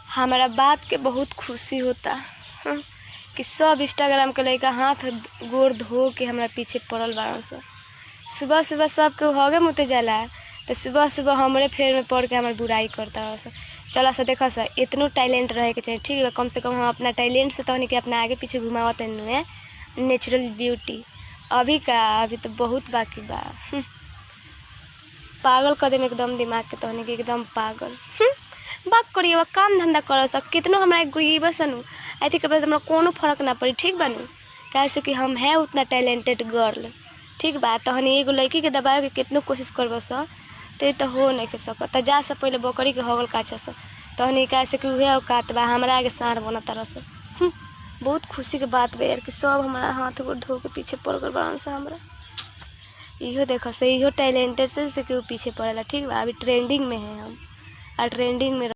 हमारा बात के बहुत खुशी होता कि सब इंस्टाग्राम के लड़का हाथ गोड़ धो के हमारा पीछे पड़ल बाड़न सन। सुबह सुबह सब के हगे मुते जाला तो सुबह सुबह हमारे फेर में पड़ के हमार बुराई करता सन। चला सा देखा सा इतनो टैलेंट रहे के चाहिए, ठीक है, कम से कम हम अपना टैलेंट से तहनी के अपना आगे पीछे घुमावत है नेचुरल ब्यूटी। अभी तो बहुत बाकी बा। पागल कदम एकदम दिमाग के तहनी के एकदम पागल। बात करिए वह काम धंधा कर सक कितनो हमारा गरीब सनु आई थिंक हमरा कोनो फर्क ना पड़ी, ठीक बानू, कैसे कि हम है उतना टैलेंटेड गर्ल, ठीक बा। तहनी एगो लड़की के दबावे के कितनो कोशिश करब स तो हो नहीं के सकत। जा से पहले बकरी के हगल काचा स तहनी कैसे कि उहे औकात बा हमारा आगे साढ़ बना तरस। बहुत खुशी के बात बा यार कि सब हमारा हाथ गोड़ धो के पीछे पड़ गल बाड़न सा। हमरा इहो देखा से इहो टैलेंटेड से कि पीछे पड़ेला, ठीक बा। अभी ट्रेंडिंग में है हम, और ट्रेंडिंग में